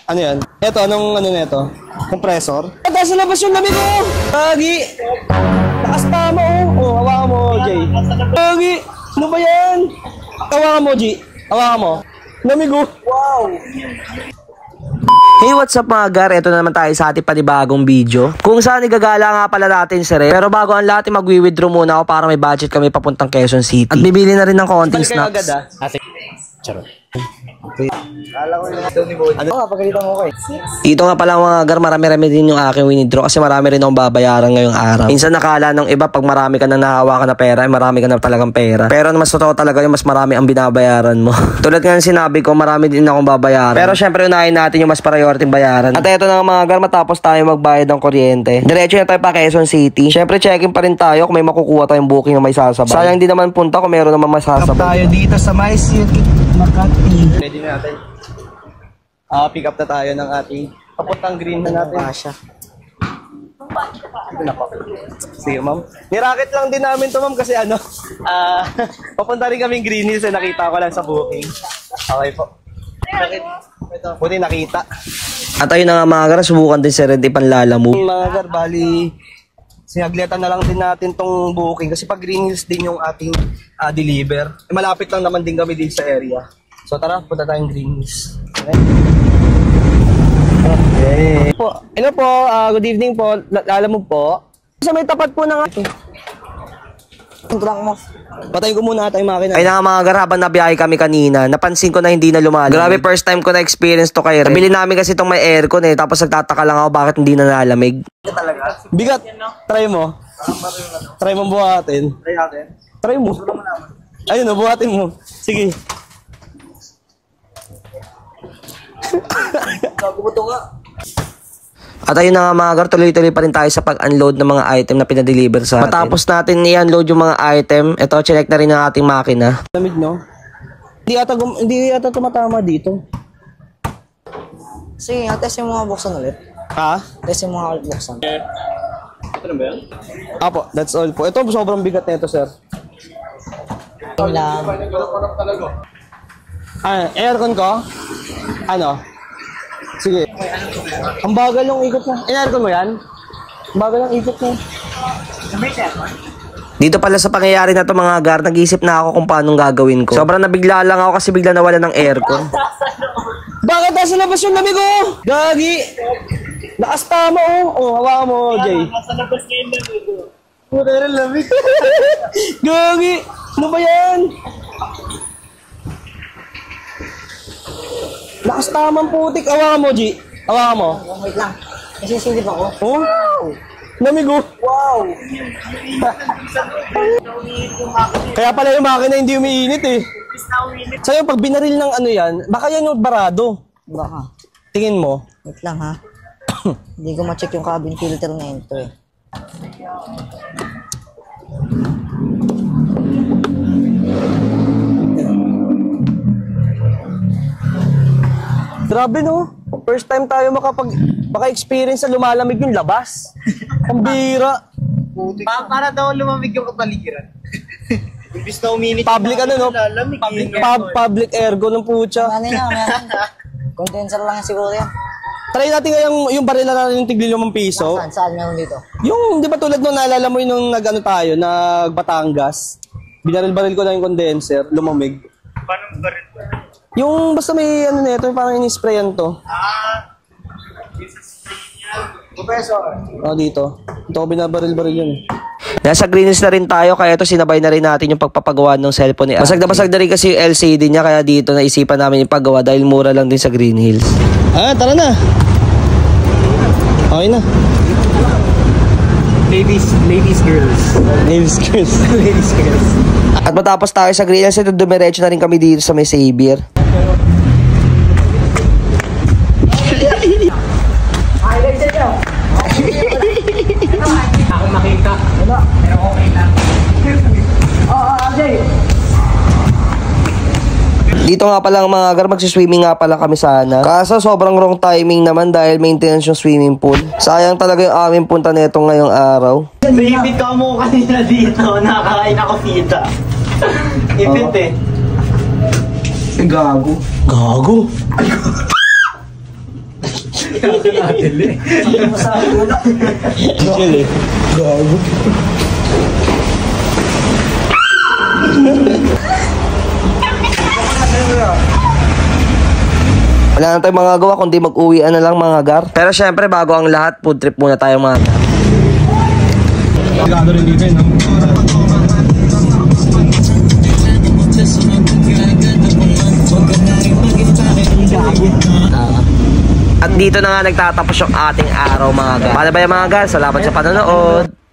Ano yan? Ito, anong ano nito? Compressor? Ito, sa labas yung lamig ko! Gagi! Lakas tama oh! Hawakan mo, Jay. Gagi! Ano ba yan? Hawakan mo, G. Hawakan mo. Lamig oh! Wow! Hey, what's up mga gar? Ito na naman tayo sa ating panibagong video. Kung saan igagala nga pala natin si Red. Pero bago ang lahat, magwi-withdraw muna ako para may budget kami papuntang Quezon City. At bibili na rin ng konting snacks. Charot. Dito nga pala mga gar, marami-rami din yung aking winidraw kasi marami rin akong babayaran ngayong araw. Minsan nakala ng iba pag marami ka nang nahawakan na pera, ay marami ka na talagang pera. Pero mas totoo talaga yung mas marami ang binabayaran mo. Tulad nga ng sinabi ko, marami din akong babayaran. Pero syempre unahin natin yung mas priority bayaran. At ito na mga gar, matapos tayo magbayad ng kuryente, diretso na tayo pa Quezon City. Syempre checking pa rin tayo kung may makukuha tayong booking na may sasabay. Sayang din naman punta kung meron naman masasabay. Tayo dito sa My City, Makati. Ready na natin. Pick up na tayo ng ating papuntang green na natin. Ito na po. Sige, ma'am. Nirakit lang din namin to, ma'am, kasi ano, papunta rin kaming Green Hills na nakita ko lang sa booking. Okay po. Buti nakita. At ayun na nga mga gar, subukan din si Red ipanlalamove. Mga gar, bali, sinaglitan na lang din natin tong booking kasi pag Green Hills din yung ating deliver. Malapit lang naman din kami din sa area. So tara, punta tayong Green Hills. Okay. Hello po, good evening po. Lalamove po. Sa may tapat po ng truck mo. Patayin ko muna ata yung makina. Ay na nga mga gar, habang nabiyahe kami kanina, napansin ko na hindi na lumalamig. Grabe, first time ko na experience to kay Red. Nabili namin kasi itong may aircon tapos nagtataka lang ako bakit hindi na nalamig. Bigat. Try mo. Try mo buhatin. Try natin. Try mo. Ayun o, buhatin mo. Sige. Kagubuto nga. At ayun na nga mga gar, tuloy-tuloy pa rin tayo sa pag-unload ng mga item na pinadeliver sa atin. Matapos natin i-unload yung mga item, ito, check na rin ang ating makina. Lamig, no? Hindi ata tumatama dito. Sige nga, test yung mga buksan ulit. Ha? Test yung mga buksan. Ito na ba yan? Apo, that's all po. Ito, sobrang bigat na ito, sir. Lang. Aircon ko? Ano? Sige. Ang bagal ng ikot mo. Aircon mo yan? Ang bagal ng ikot mo. Dito pala sa pangyayari na to mga gar, nag-iisip na ako kung paano gagawin ko. Sobrang nabigla lang ako kasi bigla nawala ng aircon. Bakit nasa labas yung lamig oh? Gagi! Lakas tama oh. Hawakan mo, Jay. Nasa labas na yung lamig oh. Pura rin lamig. Gagi! Ano ba yan? Lakas tamang putik. Hawakan mo, G. Hawakan mo. Wait lang. Nasisilip ako. Oh? Lamig oh. Wow! Kaya pala yung makina hindi umiinit eh. Sa'yo, pag binaril ng ano yan, baka yan yung barado. Baka. Tingin mo. Wait lang ha. Hindi ko ma-check yung cabin filter na ito eh. Grabe no. First time tayo maka-experience na lumalamig yung labas. Ang bira. Para daw lumamig yung kapaligiran. Ibis na uminit. Public ano no? Public aircon ng putya. Ano yan? Condenser lang yan siguro yan. Try natin yung barila na yung tigli 5 piso. Saan meron dito? Yung, di ba tulad nung naalala mo yung nag-ano tayo, nag-Batangas. Binaril-baril ko na yung condenser, lumamig. Paano baril? Yung basta may ano na ito, parang in-sprayan to. Professor. Dito. Ito ko binabaril-baril yun. Nasa Green Hills na rin tayo, kaya ito sinabay na rin natin yung pagpapagawa ng cellphone ni Basag na rin kasi yung LCD niya, kaya dito naisipan namin yung paggawa dahil mura lang din sa Green Hills. Tara na. Okay na. Ladies girls. At matapos tayo sa Green Hills, ito dumiretso na rin kami dito sa may Xavier. Ako makita. Wala. Pero okay lang. Ajay. Dito nga pala mga gar, magsiswimming nga pala kami sana. Kaso sobrang wrong timing naman dahil maintenance yung swimming pool. Sayang talaga yung aming punta nito ngayong araw. Baby ka mo kanina dito. Nakakain ako sita. Ipit eh. Gago. Gago? Chill eh. Gago. Wala na tayong mga gawa kundi mag-uwian na lang mga gar. Pero syempre bago ang lahat, food trip muna tayo mga gar. Gado rin dito no? At dito na nga nagtatapos yung ating araw mga gar. Paano ba yung mga gar? Salamat sa panonood.